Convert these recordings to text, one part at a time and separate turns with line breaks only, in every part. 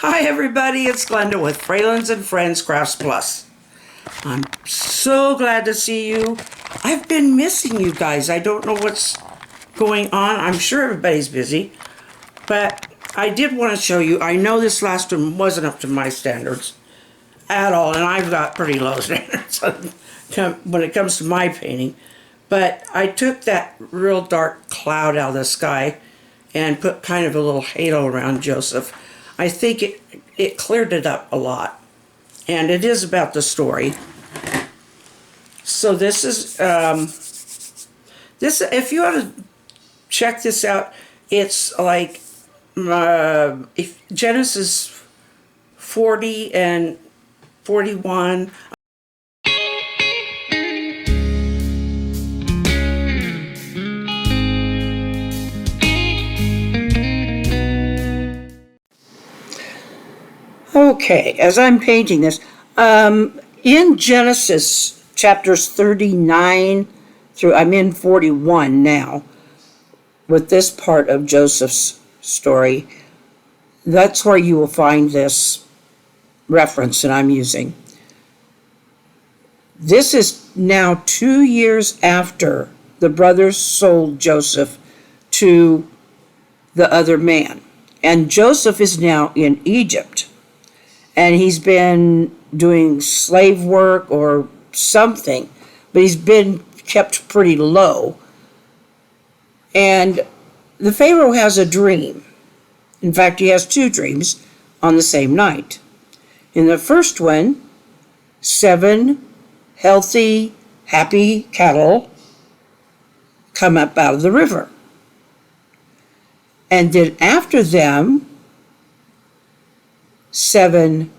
Hi everybody, it's Glenda with Fralins and Friends Crafts Plus. I'm so glad to see you. I've been missing you guys. I don't know what's going on. I'm sure everybody's busy, but I did want to show you. I know this last one wasn't up to my standards at all, and I've got pretty low standards when it comes to my painting. But I took that real dark cloud out of the sky and put kind of a little halo around Joseph. I think it cleared it up a lot. And it is about the story. So this is, if you want to check this out, it's like Genesis 40 and 41. Okay, as I'm painting this, in Genesis chapters 39 through, I'm in 41 now, with this part of Joseph's story, that's where you will find this reference that I'm using. This is now 2 years after the brothers sold Joseph to the other man. And Joseph is now in Egypt. And he's been doing slave work or something, but he's been kept pretty low. And the Pharaoh has a dream. In fact, he has two dreams on the same night. In the first one, 7 healthy, happy cattle come up out of the river. And then after them, 7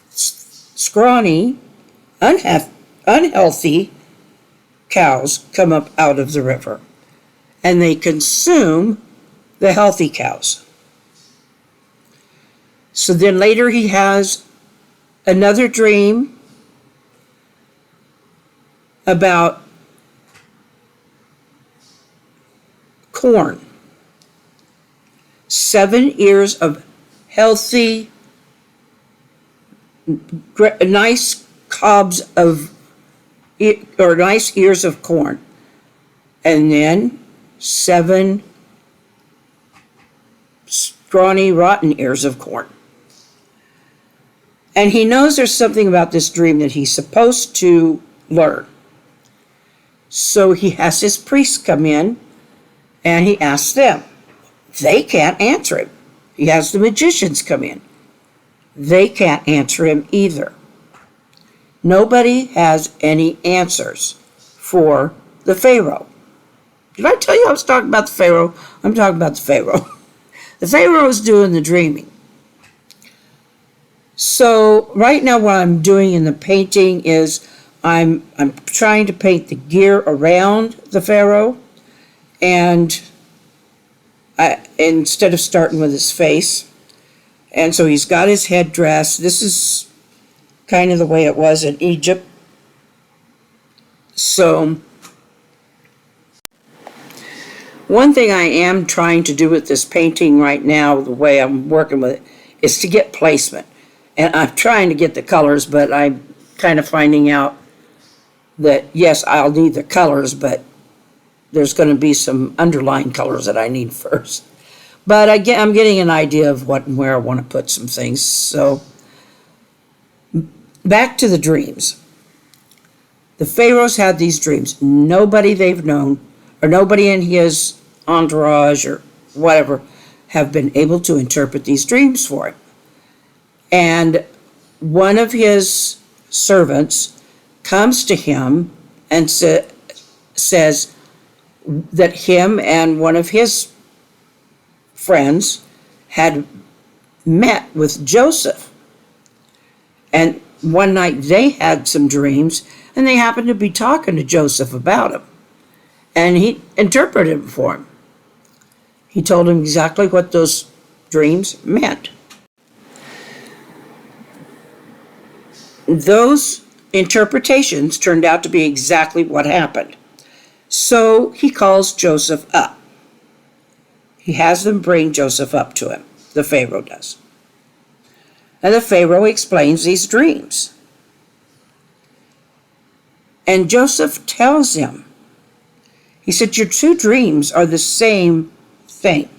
scrawny, unhealthy cows come up out of the river, and they consume the healthy cows. So then later he has another dream about corn. 7 ears of healthy, nice cobs of, or nice ears of corn. And then 7 scrawny, rotten ears of corn. And he knows there's something about this dream that he's supposed to learn. So he has his priests come in and he asks them. They can't answer him. He has the magicians come in. They can't answer him either. Nobody has any answers for the Pharaoh. Did I tell you I was talking about the Pharaoh? I'm talking about the Pharaoh. The Pharaoh is doing the dreaming. So right now what I'm doing in the painting is I'm trying to paint the gear around the Pharaoh, and instead of starting with his face. And so he's got his headdress. This is kind of the way it was in Egypt. So one thing I am trying to do with this painting right now, the way I'm working with it, is to get placement. And I'm trying to get the colors, but I'm kind of finding out that, yes, I'll need the colors, but there's going to be some underlying colors that I need first. But I'm getting an idea of what and where I want to put some things. So back to the dreams. The Pharaoh's had these dreams. Nobody they've known, or nobody in his entourage or whatever, have been able to interpret these dreams for him. And one of his servants comes to him and says that him and one of his friends had met with Joseph. And one night they had some dreams, and they happened to be talking to Joseph about him. And he interpreted them for him. He told him exactly what those dreams meant. Those interpretations turned out to be exactly what happened. So he calls Joseph up. He has them bring Joseph up to him. The Pharaoh does. And the Pharaoh explains these dreams. And Joseph tells him, he said, your two dreams are the same thing.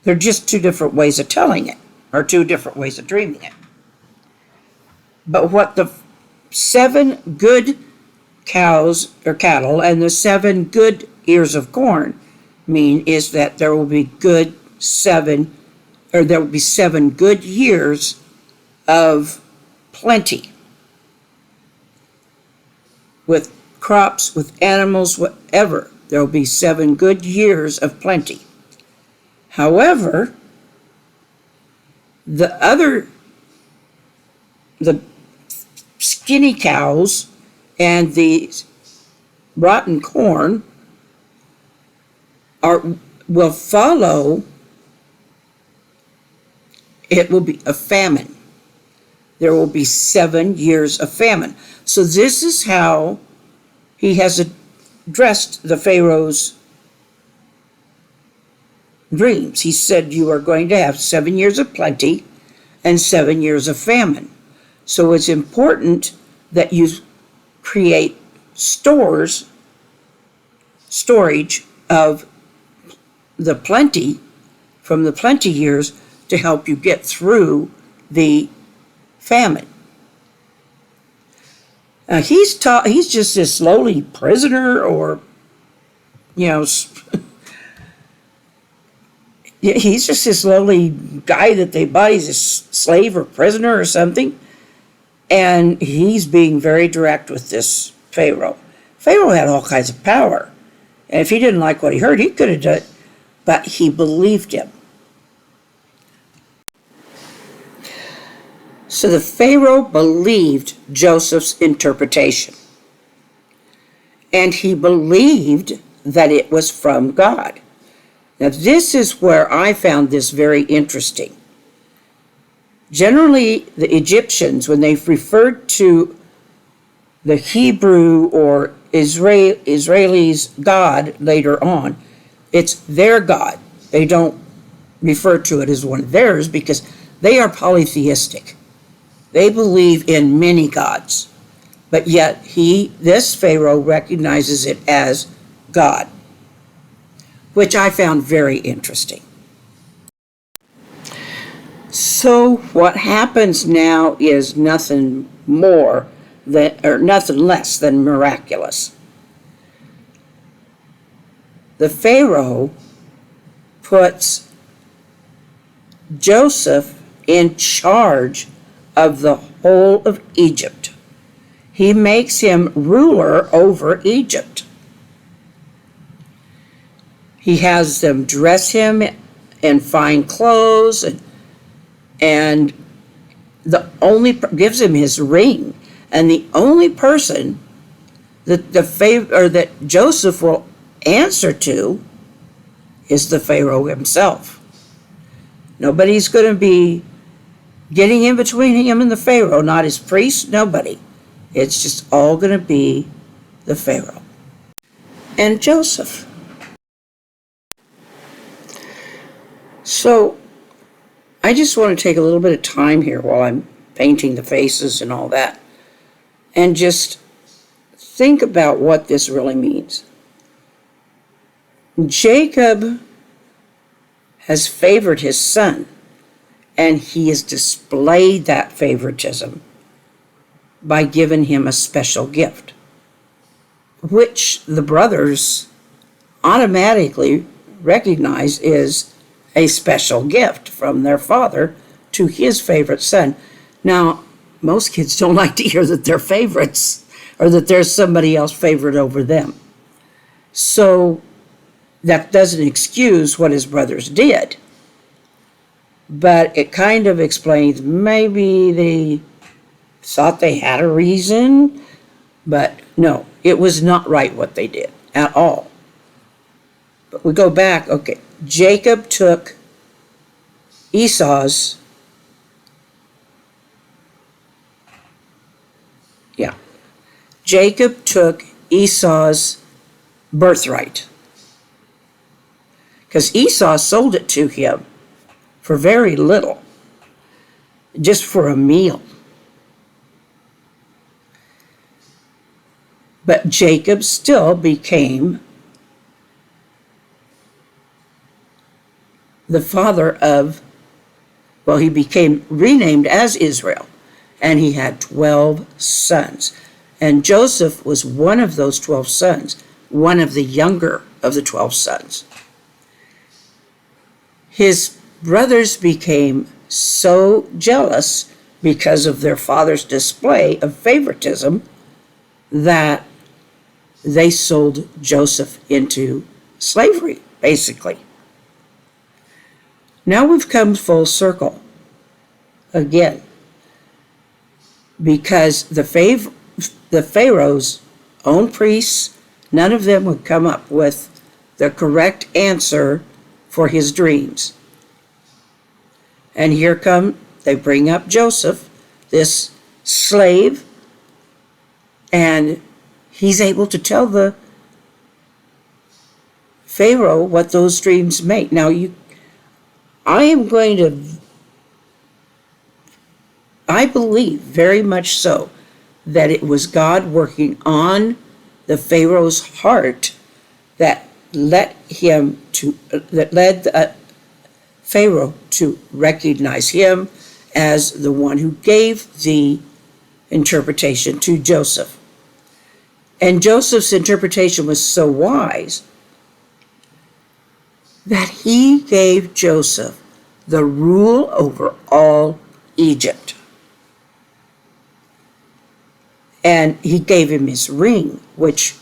They're just two different ways of telling it, or two different ways of dreaming it. But what the 7 good cows or cattle and the 7 good ears of corn mean is that there will be there will be 7 good years of plenty, with crops, with animals, whatever. There will be 7 good years of plenty. However, the skinny cows and the rotten corn will follow. It will be a famine. There will be 7 years of famine. So this is how he has addressed the Pharaoh's dreams. He said, you are going to have 7 years of plenty and 7 years of famine. So it's important that you create storage of the plenty, from the plenty years, to help you get through the famine. He's just this lowly prisoner, or, he's just this lowly guy that they bought. He's a slave or prisoner or something. And he's being very direct with this Pharaoh. Pharaoh had all kinds of power. And if he didn't like what he heard, he could have done it. But he believed him. So the Pharaoh believed Joseph's interpretation. And he believed that it was from God. Now, this is where I found this very interesting. Generally, the Egyptians, when they referred to the Hebrew or Israelis' God later on, it's their God. They don't refer to it as one of theirs because they are polytheistic. They believe in many gods, but yet this Pharaoh recognizes it as God, which I found very interesting. So what happens now is nothing less than miraculous. The Pharaoh puts Joseph in charge of the whole of Egypt. He makes him ruler over Egypt. He has them dress him in fine clothes, and gives him his ring. And the only person that Joseph will answer to is the Pharaoh himself. Nobody's going to be getting in between him and the Pharaoh, not his priest, nobody. It's just all going to be the Pharaoh and Joseph. So I just want to take a little bit of time here while I'm painting the faces and all that, and just think about what this really means. Jacob has favored his son, and he has displayed that favoritism by giving him a special gift, which the brothers automatically recognize is a special gift from their father to his favorite son. Now, most kids don't like to hear that they're favorites or that there's somebody else favorite over them. So that doesn't excuse what his brothers did, but it kind of explains maybe they thought they had a reason, but no, it was not right what they did at all. But we go back, okay, Jacob took Esau's, Jacob took Esau's birthright, because Esau sold it to him for very little. just for a meal. But Jacob still became the father of, well, he became renamed as Israel, and he had 12 sons. And Joseph was one of those 12 sons, one of the younger of the 12 sons. His brothers became so jealous because of their father's display of favoritism that they sold Joseph into slavery, basically. Now we've come full circle again, because the Pharaoh's own priests, none of them would come up with the correct answer for his dreams. And they bring up Joseph, this slave, and he's able to tell the Pharaoh what those dreams meant. Now, I believe very much so that it was God working on the Pharaoh's heart that led Pharaoh to recognize him as the one who gave the interpretation to Joseph. And Joseph's interpretation was so wise that he gave Joseph the rule over all Egypt. And he gave him his ring, which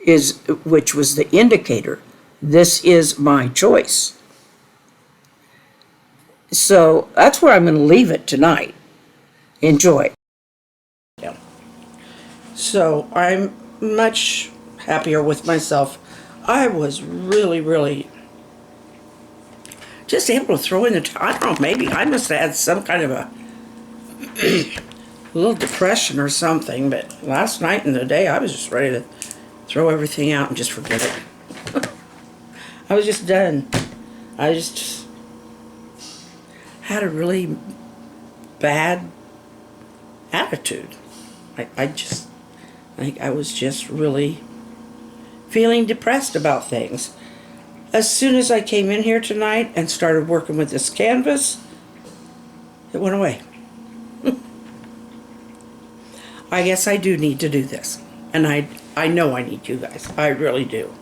was the indicator, this is my choice. So that's where I'm going to leave it tonight. Enjoy. Yeah. So I'm much happier with myself. I was really, really just able to throw in I don't know, maybe I must have had some kind of a little depression or something, but last night and the day I was just ready to throw everything out and just forget it. I was just done. I just had a really bad attitude. I was just really feeling depressed about things. As soon as I came in here tonight and started working with this canvas, it went away. I guess I do need to do this. And I know I need you guys. I really do.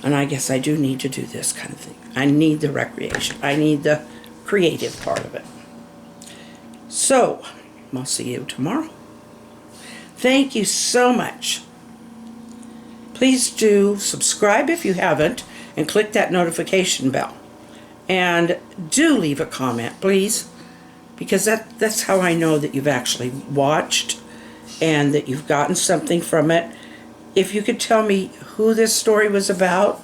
And I guess I do need to do this kind of thing. I need the recreation. I need the creative part of it. So, I'll see you tomorrow. Thank you so much. Please do subscribe if you haven't, and click that notification bell. And do leave a comment, please, because that's how I know that you've actually watched and that you've gotten something from it. If you could tell me who this story was about,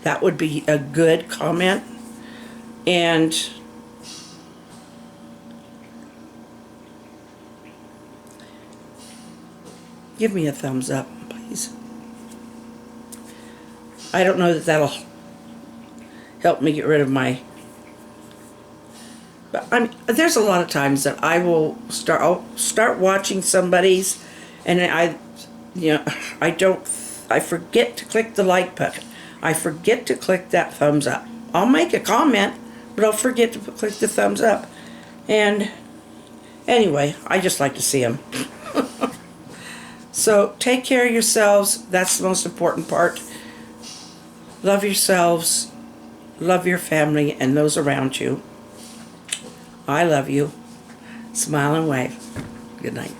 that would be a good comment. And give me a thumbs up, please. I don't know that that'll help me get rid of but there's a lot of times that I'll start watching somebody's, and I forget to click the like button. I forget to click that thumbs up. I'll make a comment, but I'll forget to click the thumbs up. And anyway, I just like to see them. So take care of yourselves. That's the most important part. Love yourselves. Love your family and those around you. I love you. Smile and wave. Good night.